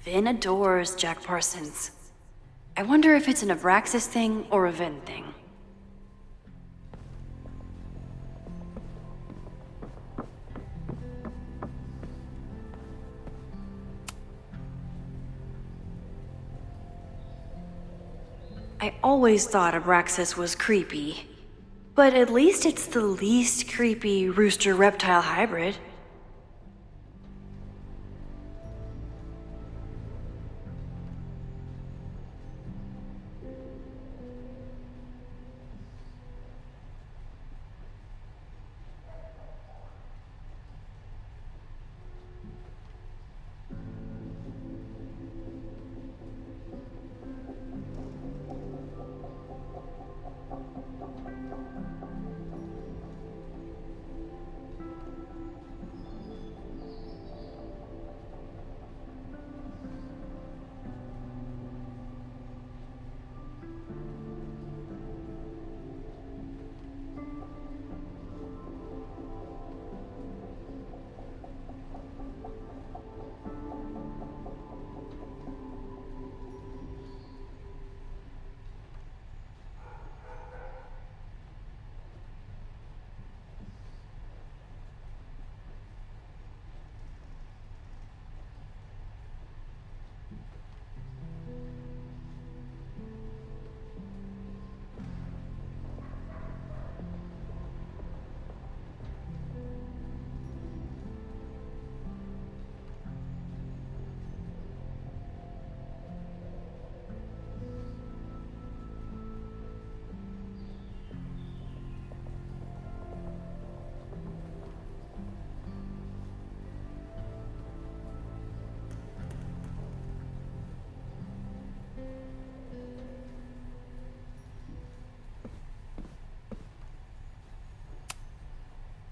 Vin adores Jack Parsons. I wonder if it's an Abraxas thing or a Vin thing. I always thought Abraxas was creepy, but at least it's the least creepy rooster-reptile hybrid.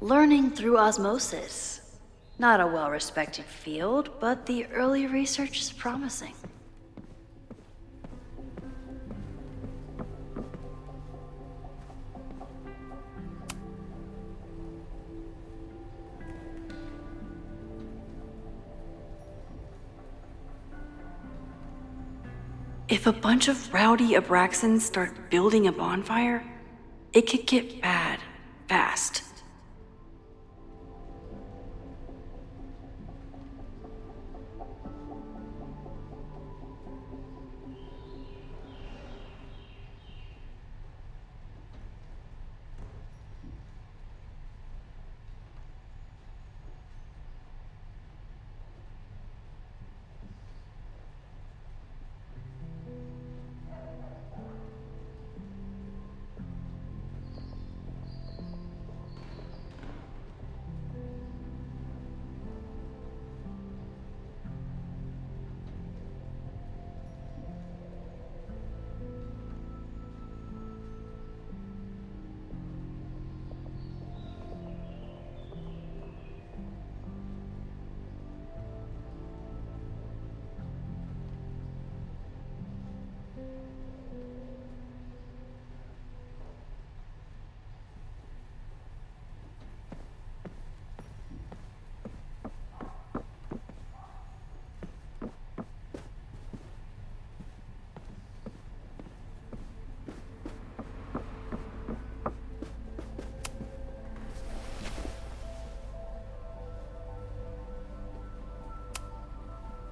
Learning through osmosis. Not a well-respected field, but the early research is promising. If a bunch of rowdy Abraxans start building a bonfire, it could get bad, fast.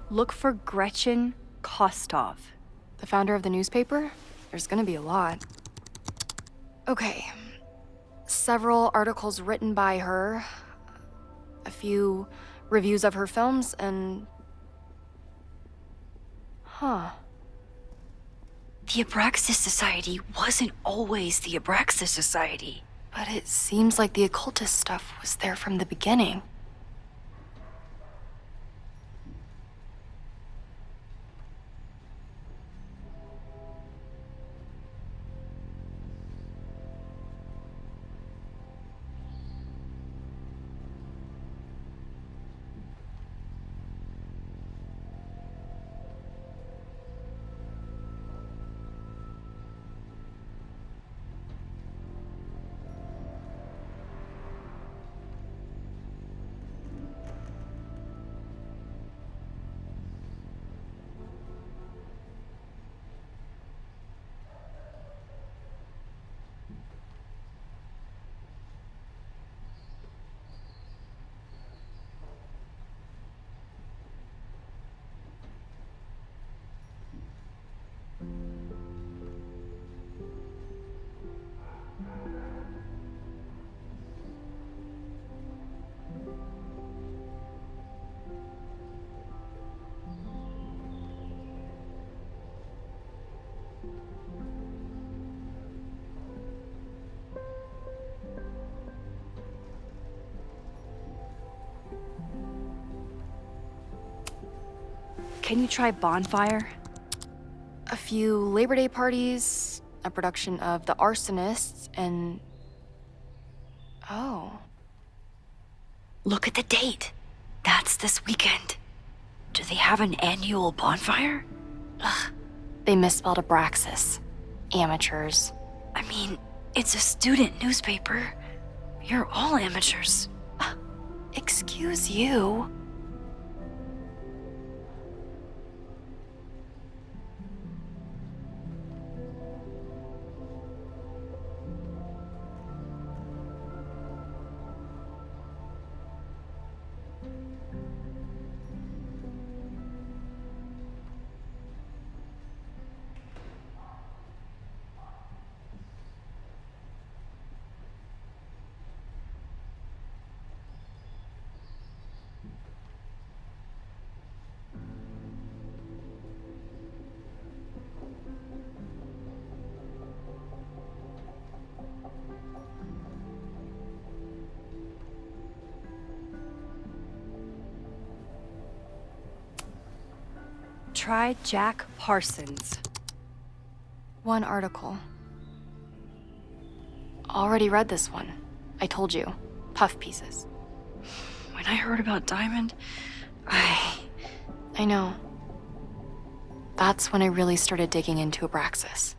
Look for Gretchen Kostov, the founder of the newspaper. There's gonna be a lot. Okay. Several articles written by her, a few reviews of her films, and... Huh. The Abraxas Society wasn't always the Abraxas Society. But it seems like the occultist stuff was there from the beginning. Can you try Bonfire? A few Labor Day parties, a production of The Arsonists, and... Oh. Look at the date. That's this weekend. Do they have an annual bonfire? Ugh. They misspelled Abraxas. Amateurs. I mean, it's a student newspaper. You're all amateurs. Excuse you? Try Jack Parsons. One article. Already read this one. I told you. Puff pieces. When I heard about Diamond, I know. That's when I really started digging into Abraxas.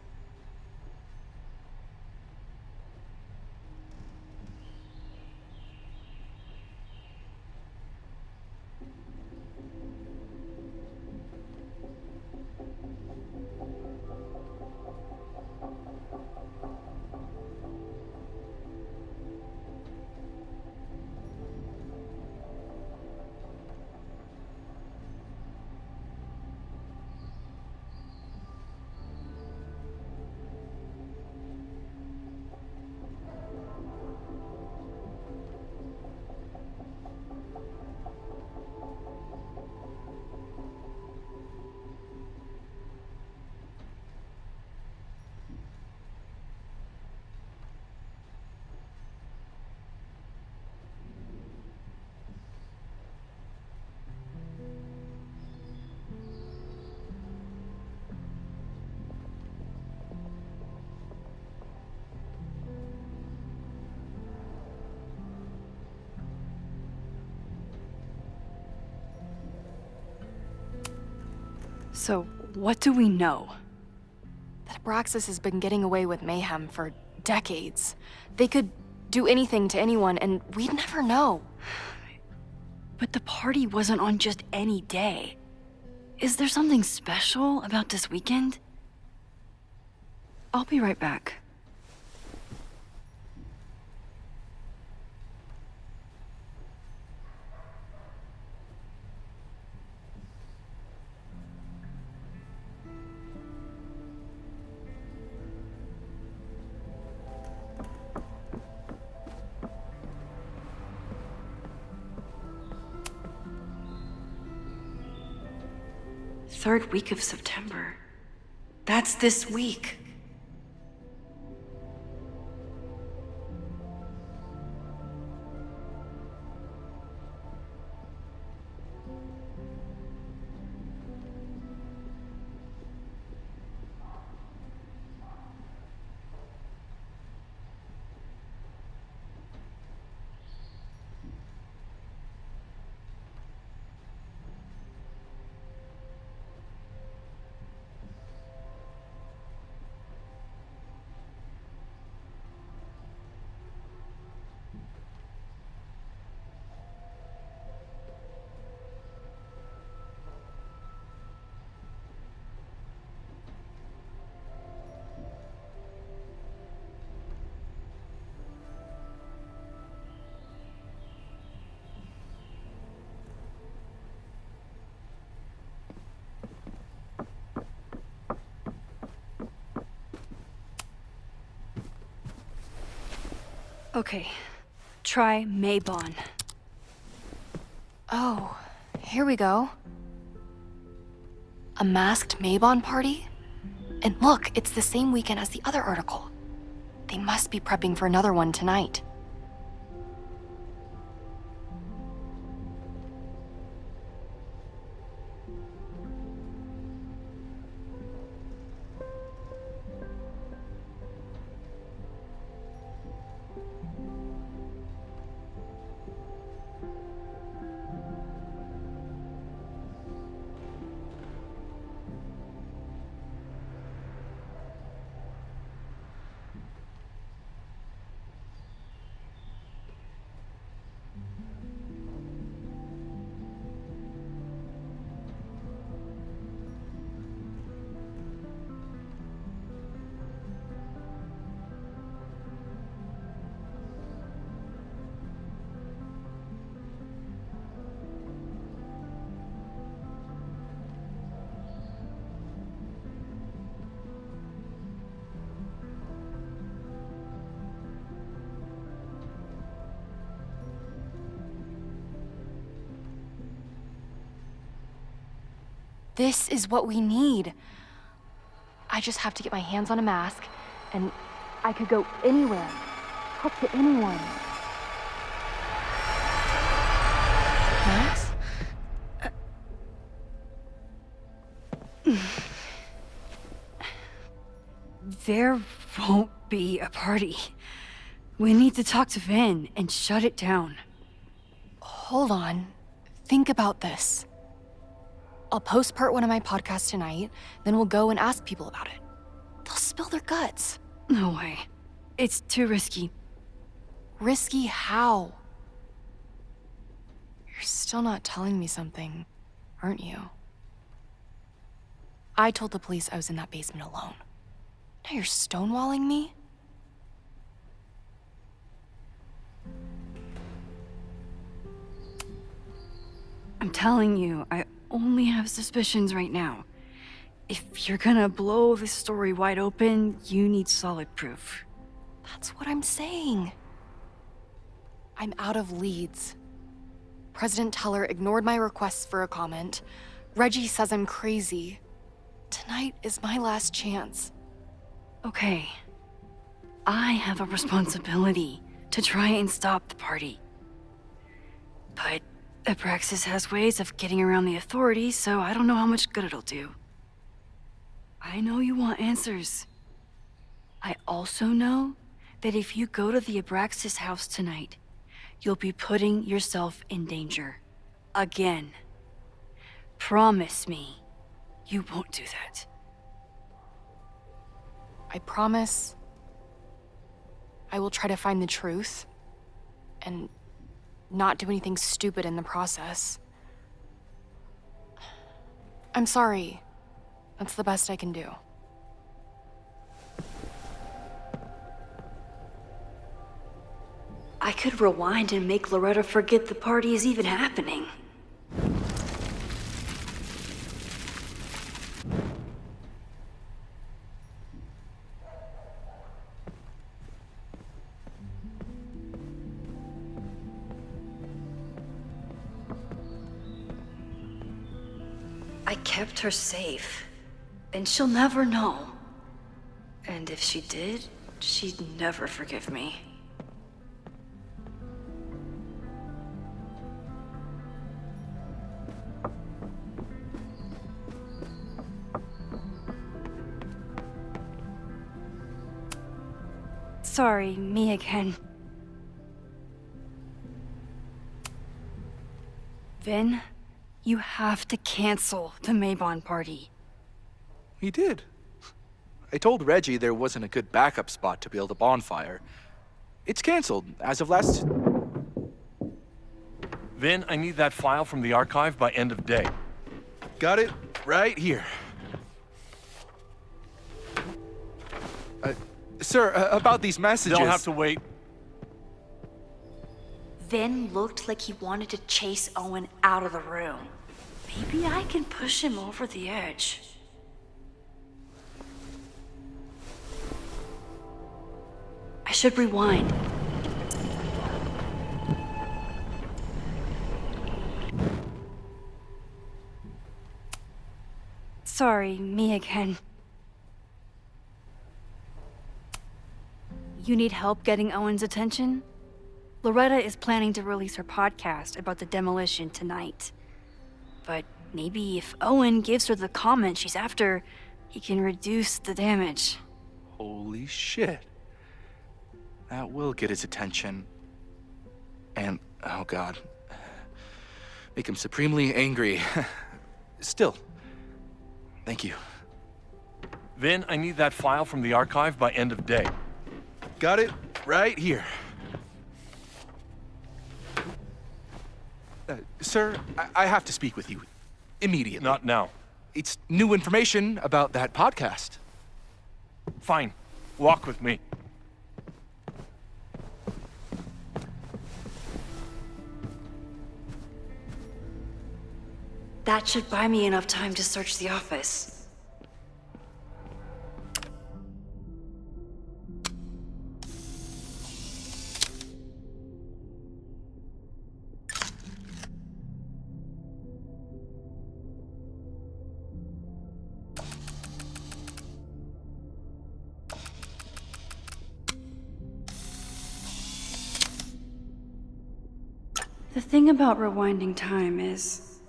So, what do we know? That Abraxas has been getting away with mayhem for decades. They could do anything to anyone, and we'd never know. But the party wasn't on just any day. Is there something special about this weekend? I'll be right back. Third week of September. That's this week. Okay, try Maybon. Oh, here we go. A masked Maybon party? And look, it's the same weekend as the other article. They must be prepping for another one tonight. This is what we need. I just have to get my hands on a mask, and I could go anywhere, talk to anyone. Max? There won't be a party. We need to talk to Vin and shut it down. Hold on. Think about this. I'll post part 1 of my podcast tonight, then we'll go and ask people about it. They'll spill their guts. No way. It's too risky. Risky how? You're still not telling me something, aren't you? I told the police I was in that basement alone. Now you're stonewalling me? I'm telling you, I only have suspicions right now. If you're gonna blow this story wide open, you need solid proof. That's what I'm saying. I'm out of leads. President Teller ignored my requests for a comment. Reggie says I'm crazy. Tonight is my last chance. Okay. I have a responsibility to try and stop the party. But Abraxas has ways of getting around the authorities, so I don't know how much good it'll do. I know you want answers. I also know that if you go to the Abraxas house tonight, you'll be putting yourself in danger. Again. Promise me you won't do that. I promise I will try to find the truth and not do anything stupid in the process. I'm sorry. That's the best I can do. I could rewind and make Loretta forget the party is even happening. I kept her safe, and she'll never know. And if she did, she'd never forgive me. Sorry, me again. Vin, you have to cancel the Maybon party. He did. I told Reggie there wasn't a good backup spot to build a bonfire. It's canceled as of last... Vin, I need that file from the archive by end of day. Got it right here. Sir, about these messages... They'll have to wait. Vin looked like he wanted to chase Owen out of the room. Maybe I can push him over the edge. I should rewind. Sorry, me again. You need help getting Owen's attention? Loretta is planning to release her podcast about the demolition tonight. But maybe if Owen gives her the comment she's after, he can reduce the damage. Holy shit. That will get his attention. And, oh god. Make him supremely angry. Still, thank you. Vin, I need that file from the archive by end of day. Got it right here. Sir, I have to speak with you immediately. Not now. It's new information about that podcast. Fine. Walk with me. That should buy me enough time to search the office. The thing about rewinding time is,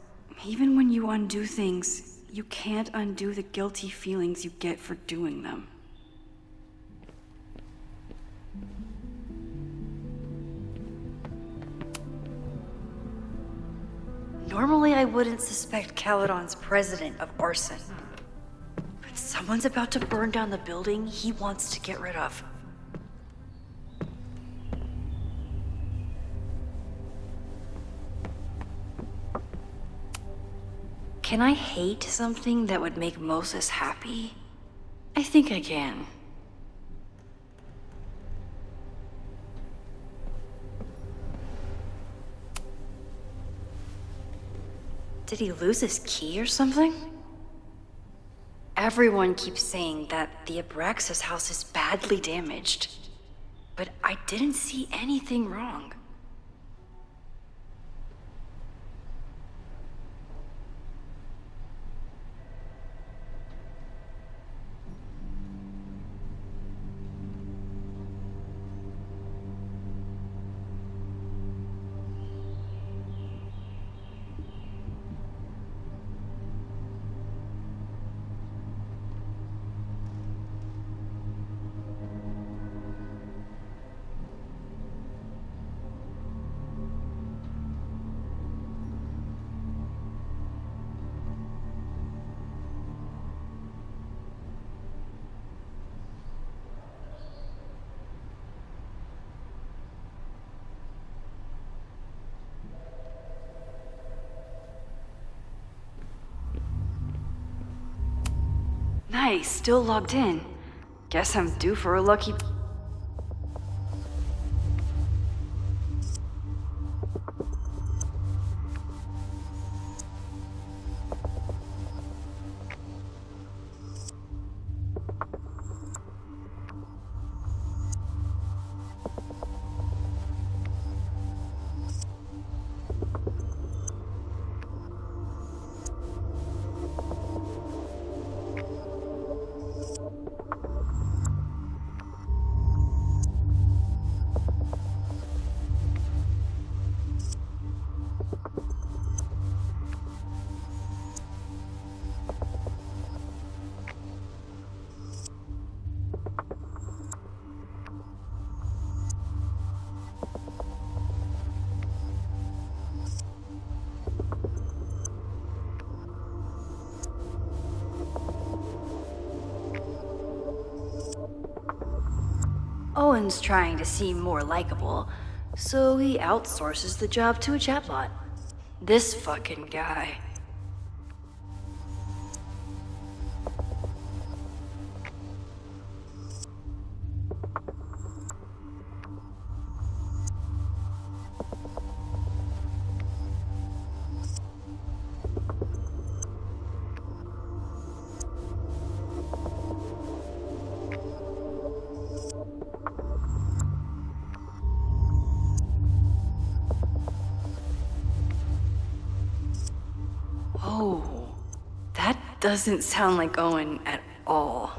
even when you undo things, you can't undo the guilty feelings you get for doing them. Normally, I wouldn't suspect Caledon's president of arson. But someone's about to burn down the building he wants to get rid of. Can I hate something that would make Moses happy? I think I can. Did he lose his key or something? Everyone keeps saying that the Abraxas house is badly damaged, but I didn't see anything wrong. Nice, still logged in. Guess I'm due for a lucky... Owen's trying to seem more likable, so he outsources the job to a chatbot. This fucking guy. Oh, that doesn't sound like Owen at all.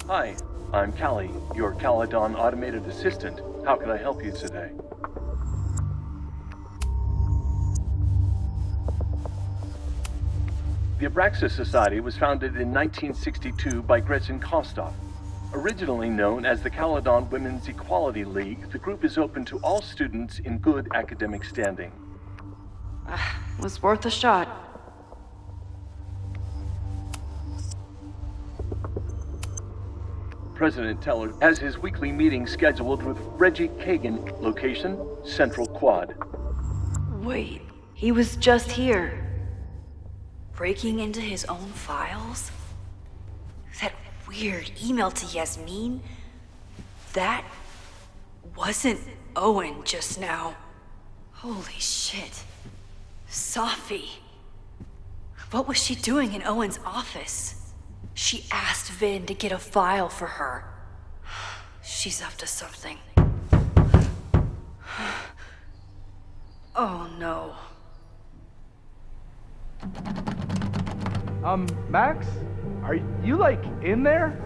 Hi, I'm Callie, your Caledon automated assistant. How can I help you today? The Abraxas Society was founded in 1962 by Gretchen Kostov. Originally known as the Caledon Women's Equality League, the group is open to all students in good academic standing. Was worth a shot. President Teller has his weekly meeting scheduled with Reggie Kagan, location, Central Quad. Wait, he was just here. Breaking into his own files? That weird email to Yasmin? That wasn't Owen just now. Holy shit. Safi. What was she doing in Owen's office? She asked Vin to get a file for her. She's up to something. Oh no. Max? Are you, like, in there?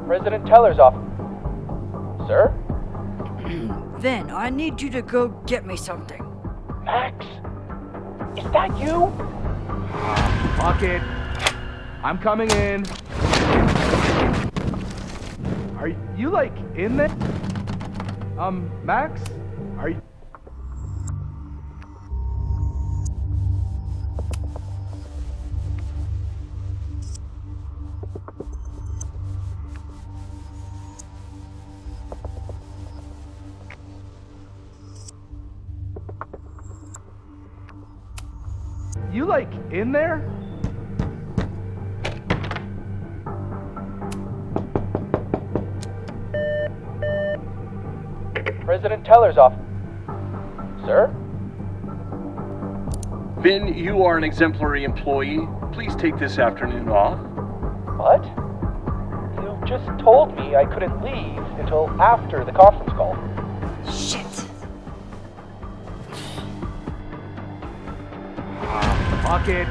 President Teller's office. Sir? Vin, I need you to go get me something. Max? Is that you? Fuck it. I'm coming in. Are you, like, in there? Max? Are you... You, like, in there? President Teller's office. Sir? Vin, you are an exemplary employee. Please take this afternoon off. What? You just told me I couldn't leave until after the conference call. Shit. Fuck it.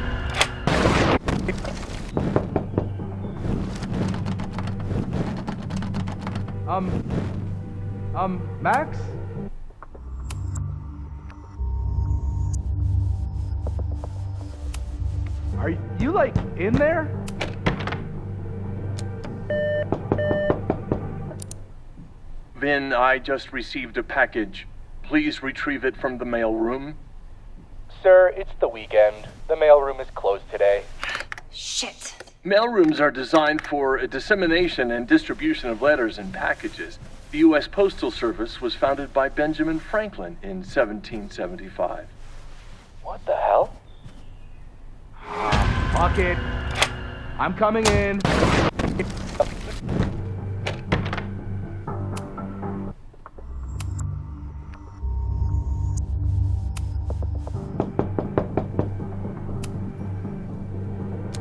Max? Are you, like, in there? Vin, I just received a package. Please retrieve it from the mailroom. Sir, it's the weekend. The mailroom is closed today. Shit. Mailrooms are designed for a dissemination and distribution of letters and packages. The U.S. Postal Service was founded by Benjamin Franklin in 1775. What the hell? Fuck it. I'm coming in.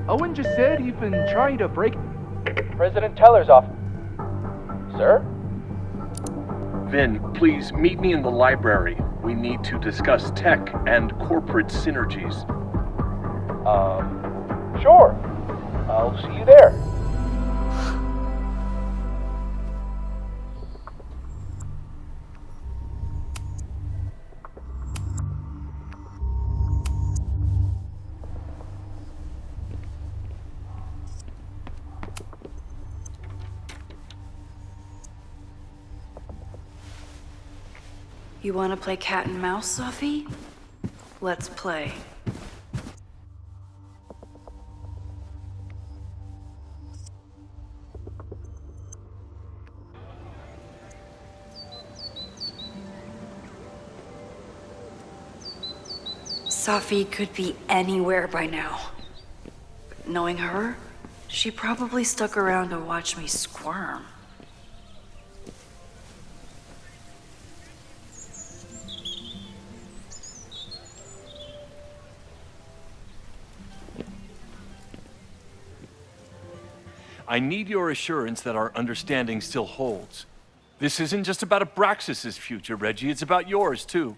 Owen just said he'd been trying to break... President Teller's office. Sir? Vin, please meet me in the library. We need to discuss tech and corporate synergies. Sure. I'll see you there. You want to play cat and mouse, Safi? Let's play. Safi could be anywhere by now. But knowing her, she probably stuck around to watch me squirm. I need your assurance that our understanding still holds. This isn't just about Abraxas's future, Reggie. It's about yours, too.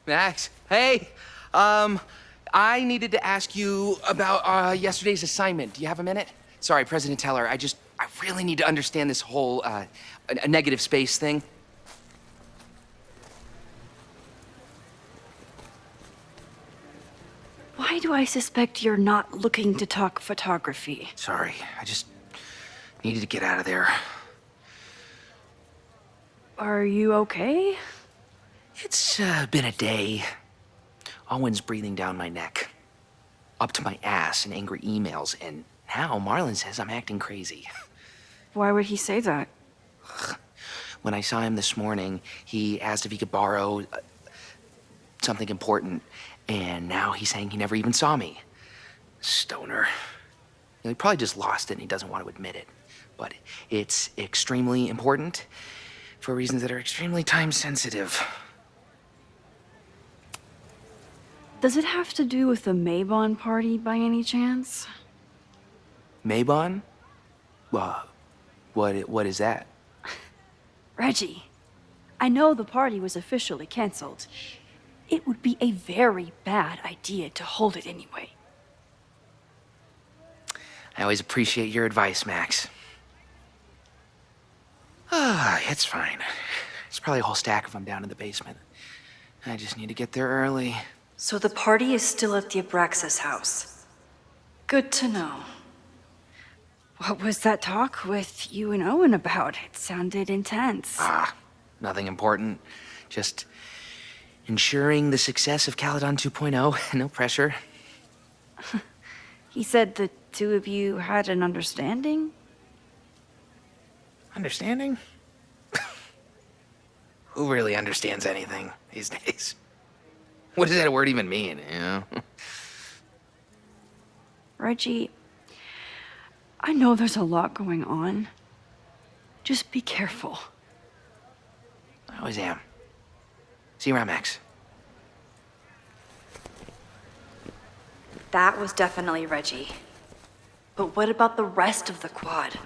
Max, hey, I needed to ask you about yesterday's assignment. Do you have a minute? Sorry, President Teller, I really need to understand this whole a negative space thing. Why do I suspect you're not looking to talk photography? Sorry, I just needed to get out of there. Are you okay? It's been a day. Owen's breathing down my neck, up to my ass in angry emails, and Now Marlon says I'm acting crazy. Why would he say that? When I saw him this morning, he asked if he could borrow something important, and now he's saying he never even saw me. Stoner. He probably just lost it and he doesn't want to admit it. But it's extremely important for reasons that are extremely time sensitive. Does it have to do with the Maybon party by any chance? Maybon? What is that? Reggie, I know the party was officially canceled. It would be a very bad idea to hold it anyway. I always appreciate your advice, Max. It's fine. It's probably a whole stack of them down in the basement. I just need to get there early. So the party is still at the Abraxas house. Good to know. What was that talk with you and Owen about? It sounded intense. Nothing important. Just ensuring the success of Caledon 2.0. No pressure. He said the two of you had an understanding? Understanding? Who really understands anything these days? What does that word even mean, you know? Reggie, I know there's a lot going on. Just be careful. I always am. See you around, Max. That was definitely Reggie. But what about the rest of the quad?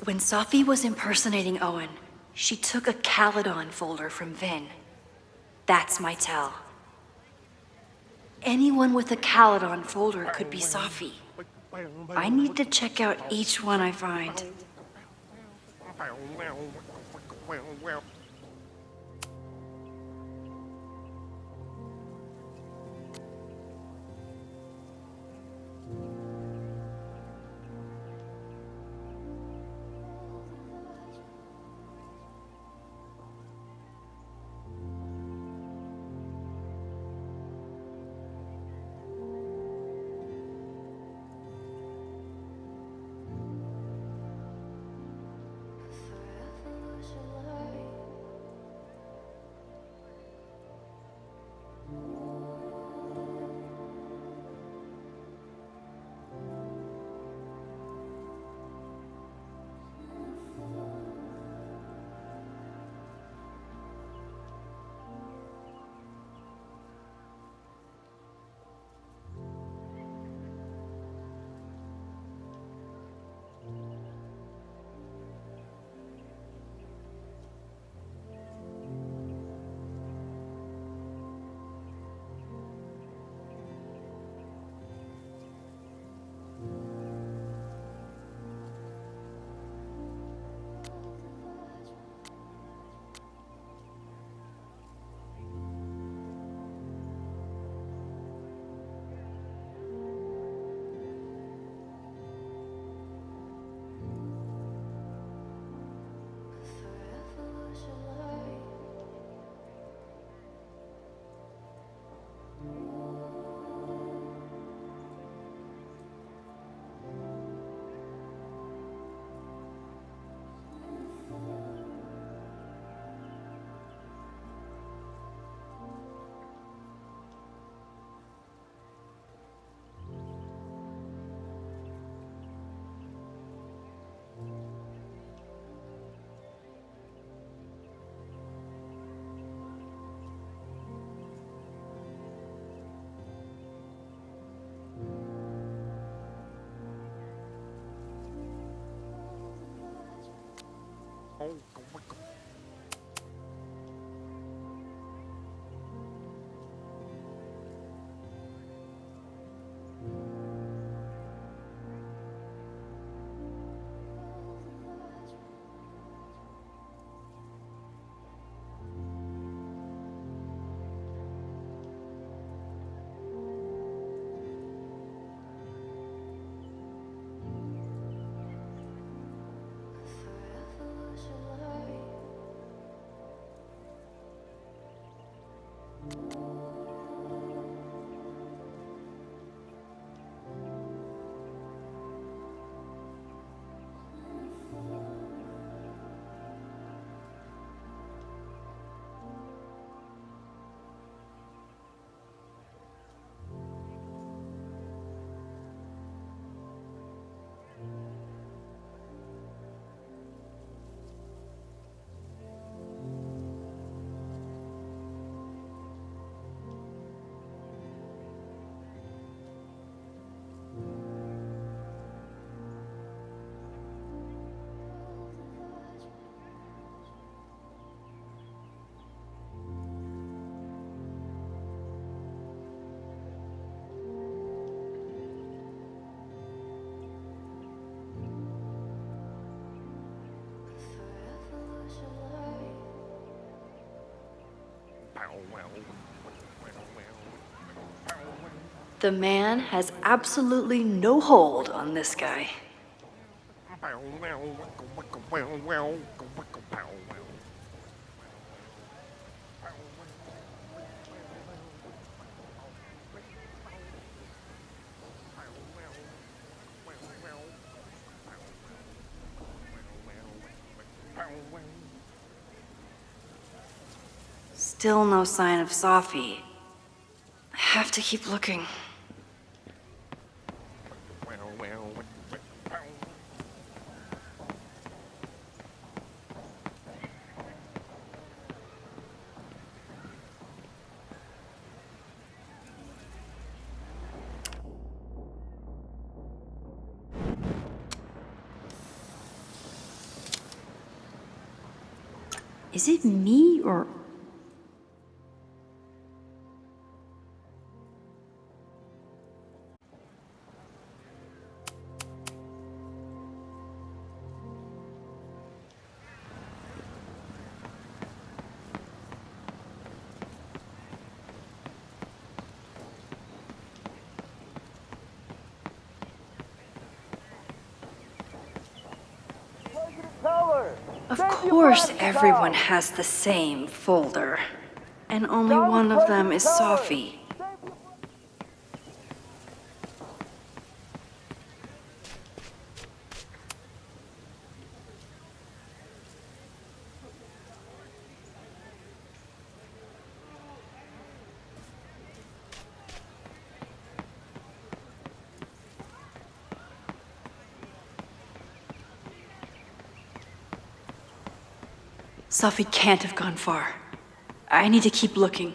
When Safi was impersonating Owen, she took a Caledon folder from Vin. That's my tell. Anyone with a Caledon folder could be Safi. I need to check out each one I find. The man has absolutely no hold on this guy. Still no sign of Safi. I have to keep looking. Is it me or... Of course everyone has the same folder. And only one of them is Safi. Safi can't have gone far. I need to keep looking.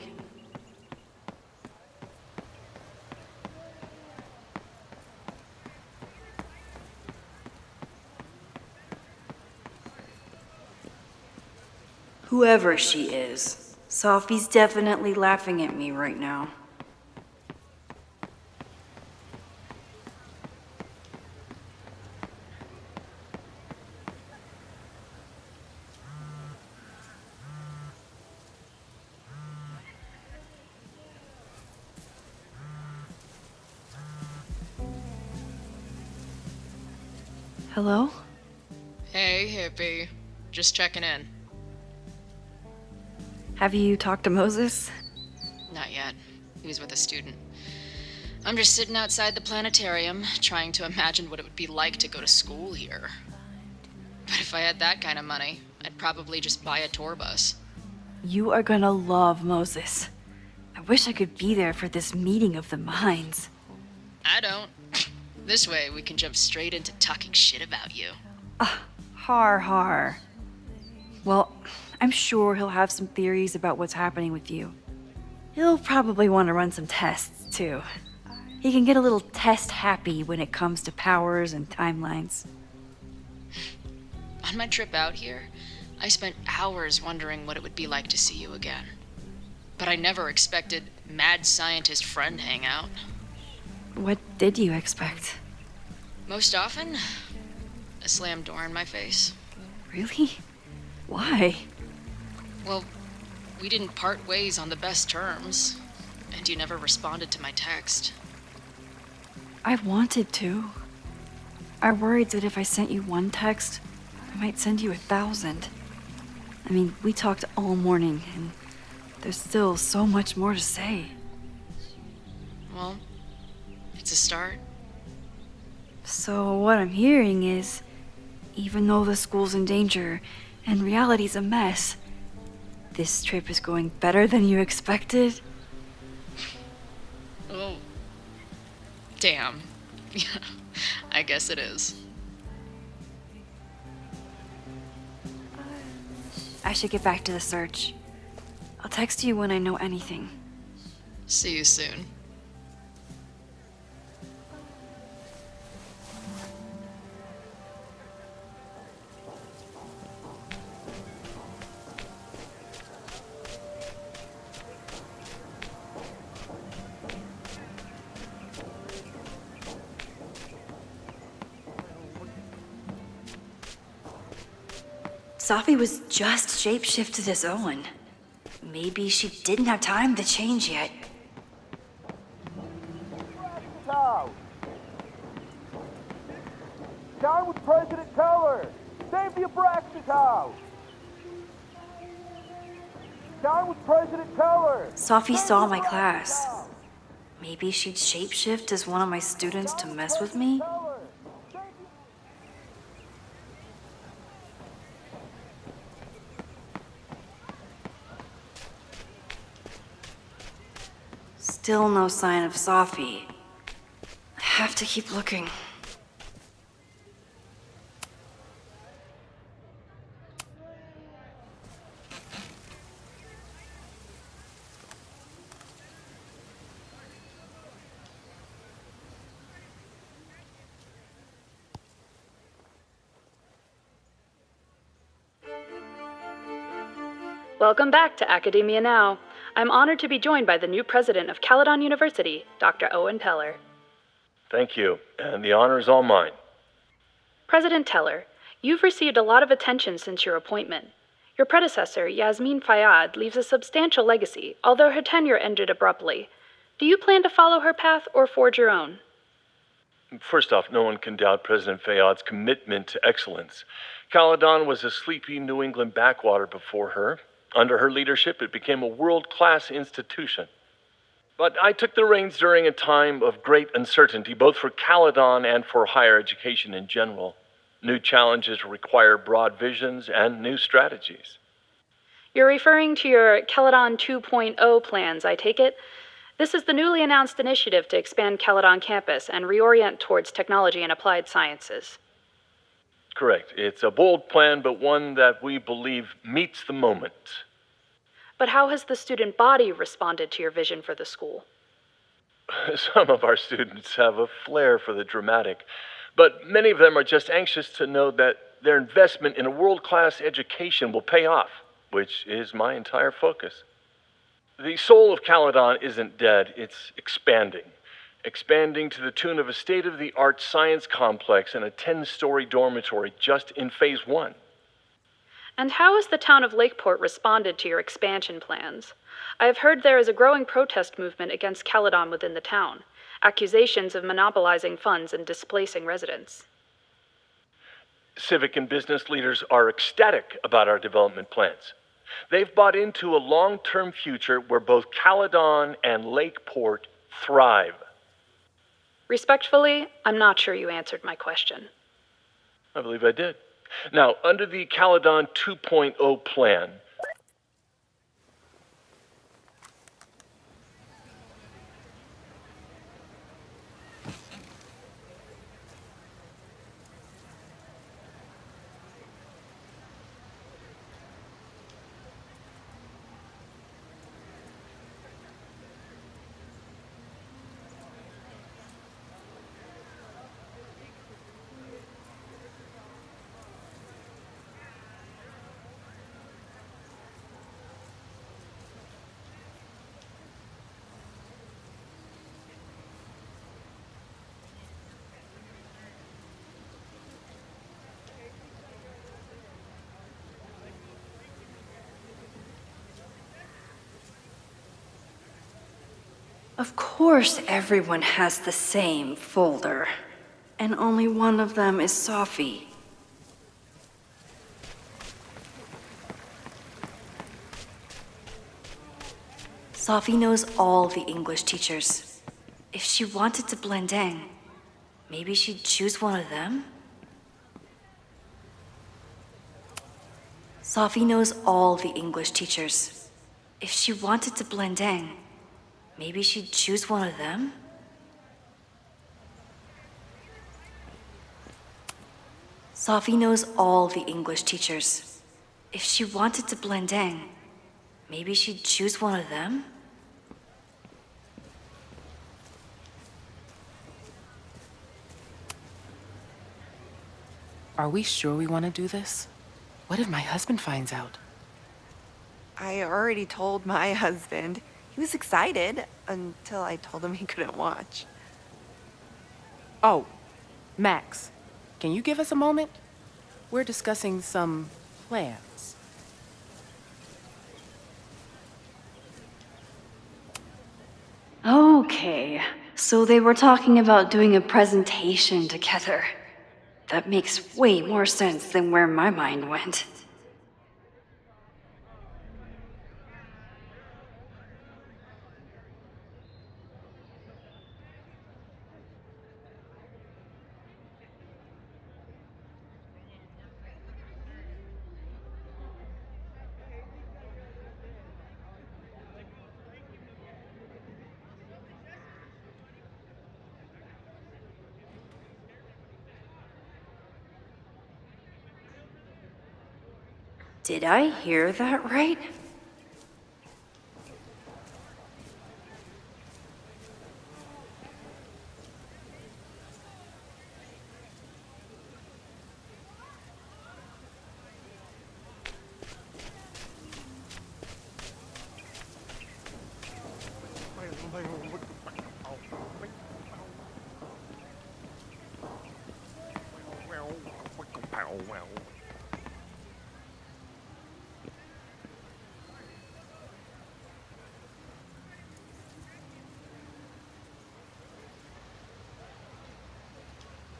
Whoever she is, Safi's definitely laughing at me right now. Hello? Hey, hippie. Just checking in. Have you talked to Moses? Not yet. He was with a student. I'm just sitting outside the planetarium, trying to imagine what it would be like to go to school here. But if I had that kind of money, I'd probably just buy a tour bus. You are gonna love Moses. I wish I could be there for this meeting of the minds. I don't. This way, we can jump straight into talking shit about you. Har. Well, I'm sure he'll have some theories about what's happening with you. He'll probably want to run some tests, too. He can get a little test happy when it comes to powers and timelines. On my trip out here, I spent hours wondering what it would be like to see you again. But I never expected mad scientist friend hangout. What did you expect? Most often, a slammed door in my face. Really? Why? Well, we didn't part ways on the best terms, and you never responded to my text. I wanted to. I worried that if I sent you one text, I might send you 1,000. I mean, we talked all morning, and there's still so much more to say. Well, it's a start. So what I'm hearing is, even though the school's in danger and reality's a mess, this trip is going better than you expected? Oh. Damn. Yeah, I guess it is. I should get back to the search. I'll text you when I know anything. See you soon. Safi was just shapeshifted as Owen. Maybe she didn't have time to change yet. Down with President Teller! Save the Abraxas House! Down with President Teller! Sophie saw my class. Maybe she'd shapeshift as one of my students to mess with me? Still no sign of Sophie. I have to keep looking. Welcome back to Academia Now. I'm honored to be joined by the new president of Caledon University, Dr. Owen Teller. Thank you, and the honor is all mine. President Teller, you've received a lot of attention since your appointment. Your predecessor, Yasmin Fayyad, leaves a substantial legacy, although her tenure ended abruptly. Do you plan to follow her path or forge your own? First off, no one can doubt President Fayyad's commitment to excellence. Caledon was a sleepy New England backwater before her. Under her leadership, it became a world-class institution. But I took the reins during a time of great uncertainty, both for Caledon and for higher education in general. New challenges require broad visions and new strategies. You're referring to your Caledon 2.0 plans, I take it? This is the newly announced initiative to expand Caledon campus and reorient towards technology and applied sciences. Correct. It's a bold plan, but one that we believe meets the moment. But how has the student body responded to your vision for the school? Some of our students have a flair for the dramatic, but many of them are just anxious to know that their investment in a world-class education will pay off, which is my entire focus. The soul of Caledon isn't dead, it's expanding. Expanding to the tune of a state-of-the-art science complex and a 10-story dormitory just in Phase 1. And how has the town of Lakeport responded to your expansion plans? I have heard there is a growing protest movement against Caledon within the town, accusations of monopolizing funds and displacing residents. Civic and business leaders are ecstatic about our development plans. They've bought into a long-term future where both Caledon and Lakeport thrive. Respectfully, I'm not sure you answered my question. I believe I did. Now, under the Caledon 2.0 plan, Of course everyone has the same folder. And only one of them is Sophie. Sophie knows all the English teachers. If she wanted to blend in, maybe she'd choose one of them? Sophie knows all the English teachers. If she wanted to blend in, maybe she'd choose one of them? Sophie knows all the English teachers. If she wanted to blend in, maybe she'd choose one of them? Are we sure we want to do this? What if my husband finds out? I already told my husband. He was excited until I told him he couldn't watch. Oh, Max, can you give us a moment? We're discussing some plans. Okay, so they were talking about doing a presentation together. That makes way more sense than where my mind went. Did I hear that right?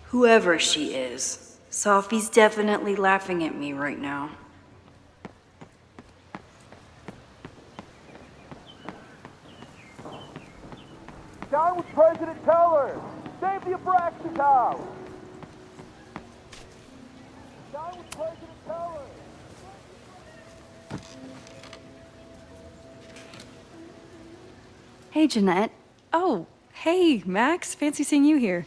Whoever she is, Sophie's definitely laughing at me right now. Down with President Teller! Save the Abraxas house! Down with President Teller! Hey, Jeanette. Oh, hey, Max. Fancy seeing you here.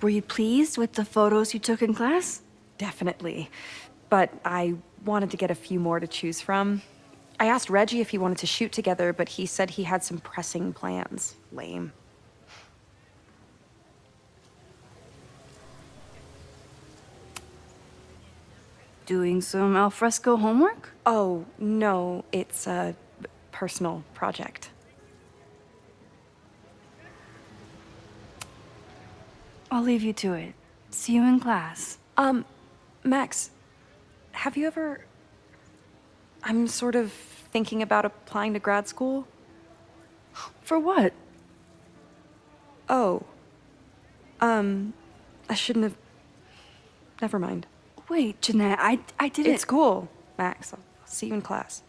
Were you pleased with the photos you took in class? Definitely. But I wanted to get a few more to choose from. I asked Reggie if he wanted to shoot together, but he said he had some pressing plans. Lame. Doing some alfresco homework? Oh, no, it's a personal project. I'll leave you to it. See you in class. Max, have you ever... I'm sort of thinking about applying to grad school. For what? Oh. I shouldn't have... Never mind. Wait, Jeanette, I didn't... It's cool, Max. I'll see you in class.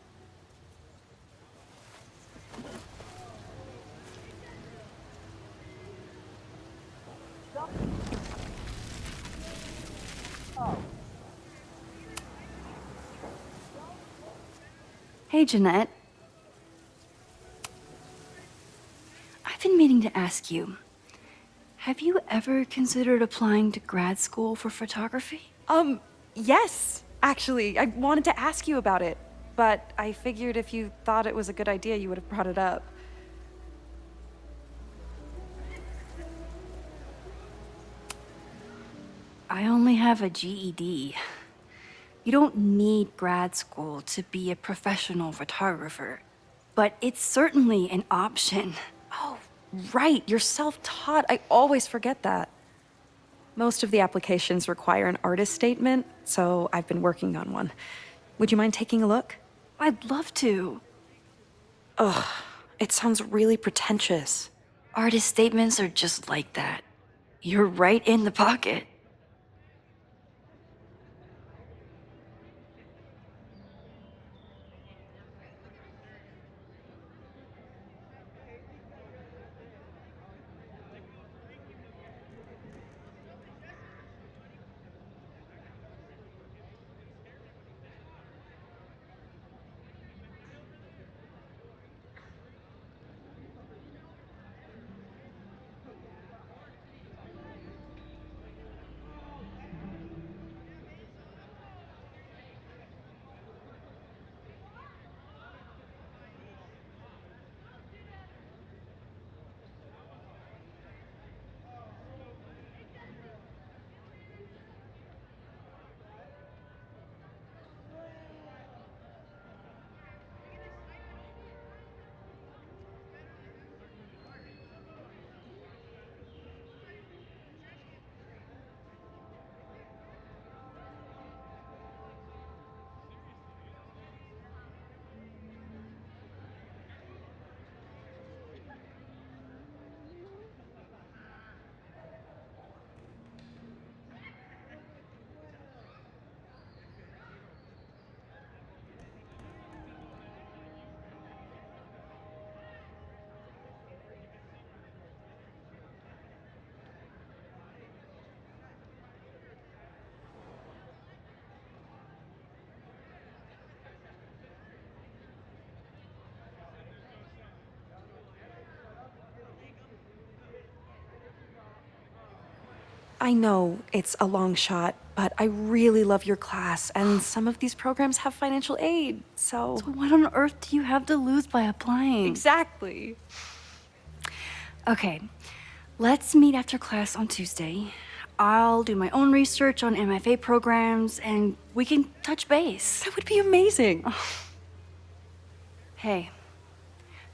Hey, Jeanette. I've been meaning to ask you. Have you ever considered applying to grad school for photography? Yes, actually. I wanted to ask you about it, but I figured if you thought it was a good idea, you would have brought it up. I only have a GED. You don't need grad school to be a professional photographer, but it's certainly an option. Oh, right. You're self-taught. I always forget that. Most of the applications require an artist statement, so I've been working on one. Would you mind taking a look? I'd love to. Ugh, it sounds really pretentious. Artist statements are just like that. You're right in the pocket. I know it's a long shot, but I really love your class, and some of these programs have financial aid, so... So what on earth do you have to lose by applying? Exactly. Okay, let's meet after class on Tuesday. I'll do my own research on MFA programs, and we can touch base. That would be amazing. Hey,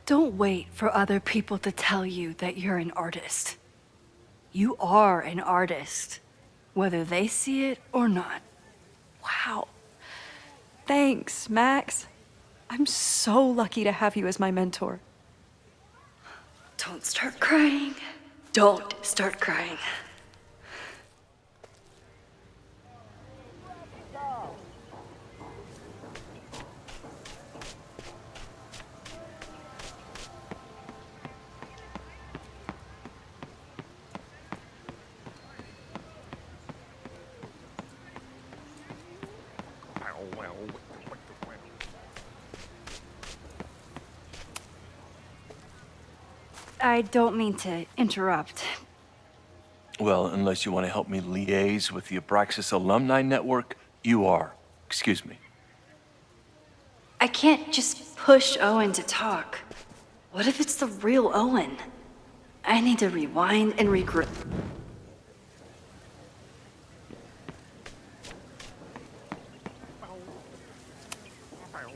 don't wait for other people to tell you that you're an artist. You are an artist, whether they see it or not. Wow. Thanks, Max. I'm so lucky to have you as my mentor. Don't start crying. Don't start crying. I don't mean to interrupt. Well, unless you want to help me liaise with the Abraxas Alumni Network, you are. Excuse me. I can't just push Owen to talk. What if it's the real Owen? I need to rewind and regroup.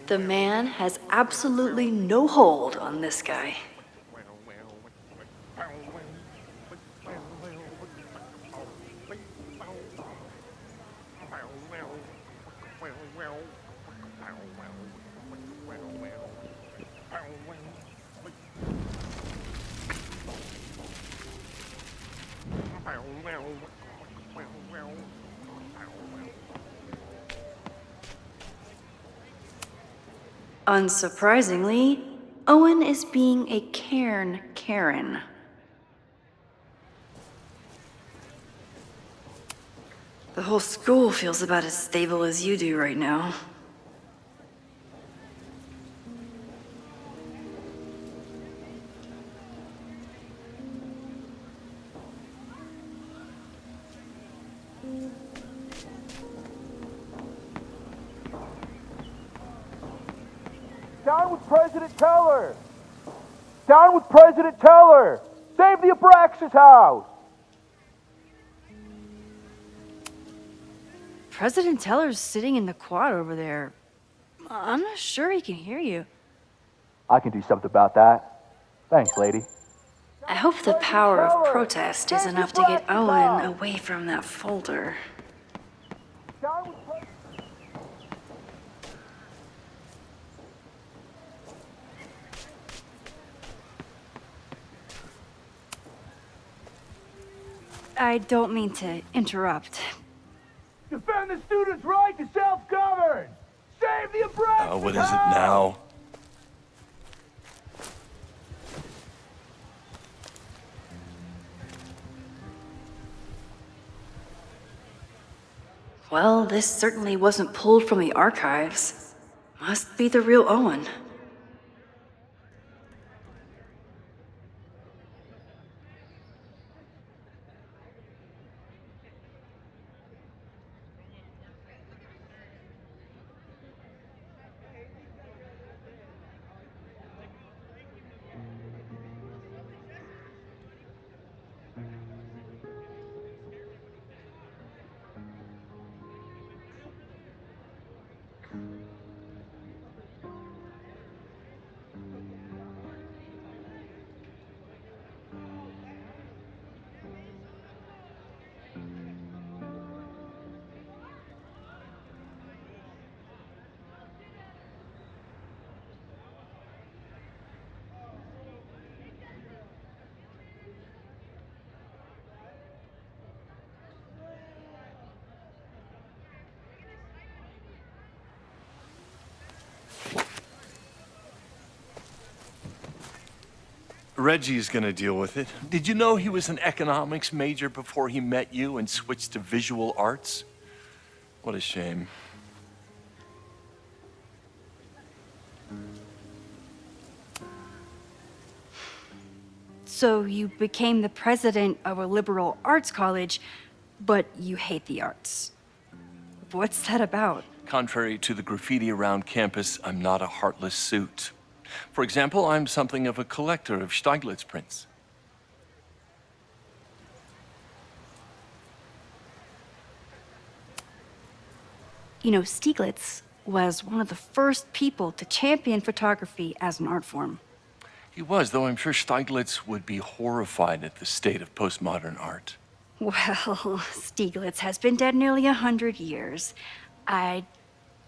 The man has absolutely no hold on this guy. Unsurprisingly, Owen is being a cairn Karen. The whole school feels about as stable as you do right now. Down with President Teller! Down with President Teller! Save the Abraxas house! President Teller's sitting in the quad over there. I'm not sure he can hear you. I can do something about that. Thanks, lady. I hope the power of protest is enough to get Owen away from that folder. Down with President... I don't mean to interrupt. Defend the students' right to self-govern! Save the Abraxas What is it now? Well, this certainly wasn't pulled from the archives. Must be the real Owen. Reggie's gonna deal with it. Did you know he was an economics major before he met you and switched to visual arts? What a shame. So you became the president of a liberal arts college, But you hate the arts. What's that about? Contrary to the graffiti around campus, I'm not a heartless suit. For example, I'm something of a collector of Stieglitz prints. You know, Stieglitz was one of the first people to champion photography as an art form. He was, though I'm sure Stieglitz would be horrified at the state of postmodern art. Well, Stieglitz has been dead nearly 100 years. I'd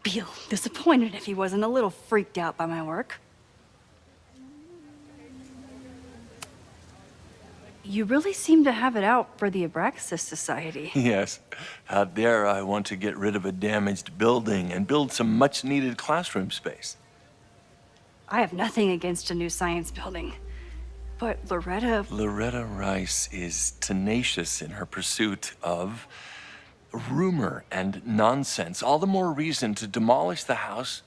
feel disappointed if he wasn't a little freaked out by my work. You really seem to have it out for the Abraxas Society. Yes. Out there, I want to get rid of a damaged building and build some much-needed classroom space. I have nothing against a new science building. But Loretta Rice is tenacious in her pursuit of rumor and nonsense. All the more reason to demolish the house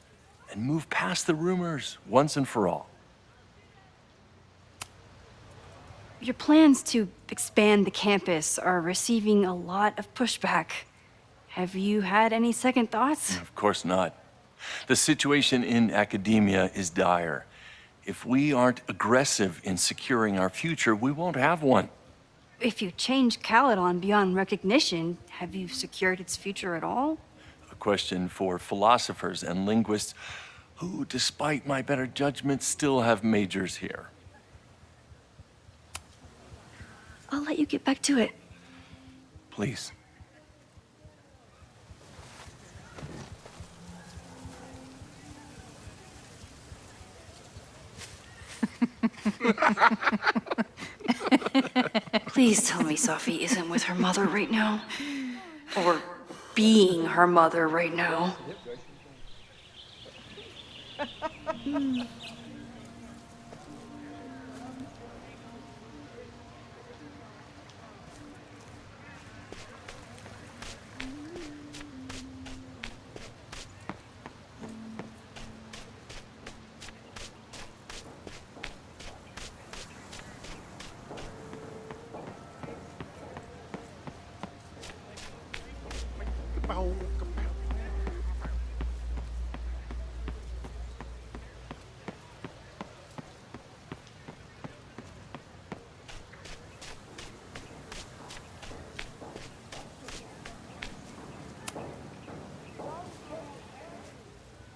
and move past the rumors once and for all. Your plans to expand the campus are receiving a lot of pushback. Have you had any second thoughts? Of course not. The situation in academia is dire. If we aren't aggressive in securing our future, we won't have one. If you change Caledon beyond recognition, have you secured its future at all? A question for philosophers and linguists who, despite my better judgment, still have majors here. I'll let you get back to it. Please. Please tell me Safi isn't with her mother right now. Or being her mother right now.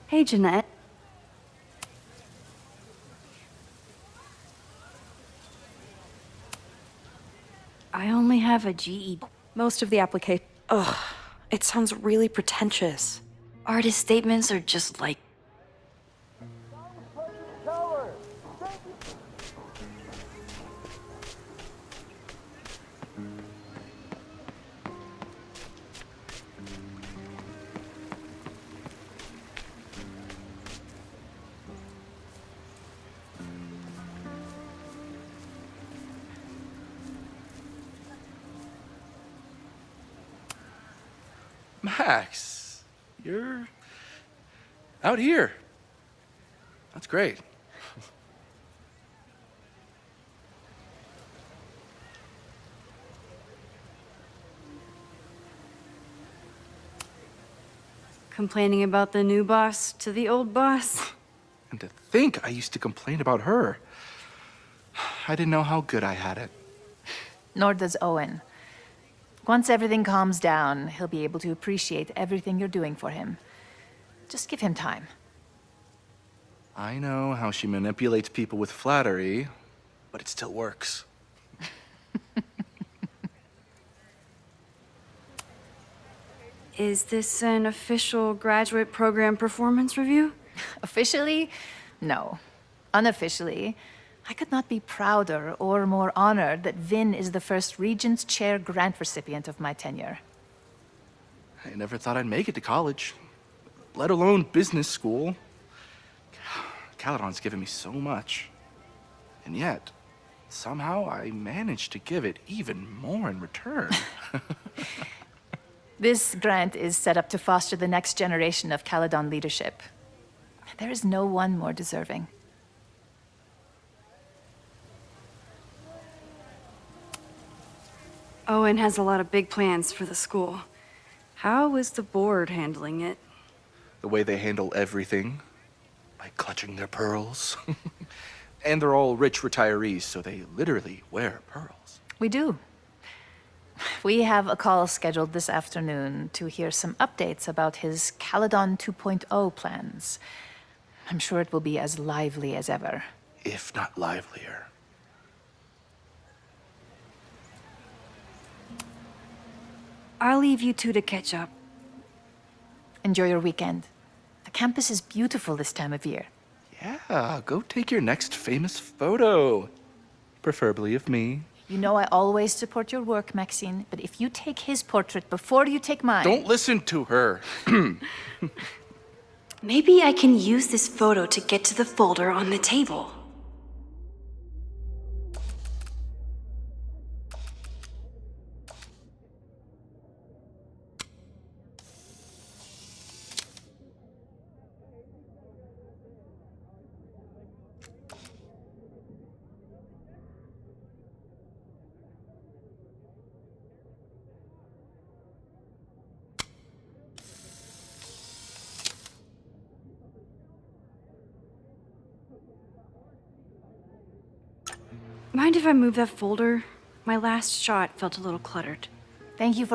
Hey, Jeanette. I only have a GED. Most of the application. Ugh, it sounds really pretentious. Artist statements are just like... Max, you're out here. That's great. Complaining about the new boss to the old boss. And to think I used to complain about her. I didn't know how good I had it. Nor does Owen. Once everything calms down, he'll be able to appreciate everything you're doing for him. Just give him time. I know how she manipulates people with flattery, but it still works. Is this an official graduate program performance review? Officially? No. Unofficially, I could not be prouder or more honored that Vin is the first Regents Chair grant recipient of my tenure. I never thought I'd make it to college, let alone business school. Caledon's given me so much. And yet, somehow I managed to give it even more in return. This grant is set up to foster the next generation of Caledon leadership. There is no one more deserving. Owen has a lot of big plans for the school. How is the board handling it? The way they handle everything, by clutching their pearls. And they're all rich retirees, so they literally wear pearls. We do. We have a call scheduled this afternoon to hear some updates about his Caledon 2.0 plans. I'm sure it will be as lively as ever. If not livelier. I'll leave you two to catch up. Enjoy your weekend. The campus is beautiful this time of year. Yeah, go take your next famous photo. Preferably of me. You know I always support your work, Maxine, but if you take his portrait before you take mine... Don't listen to her. Maybe I can use this photo to get to the folder on the table. Mind if I move that folder? My last shot felt a little cluttered. Thank you for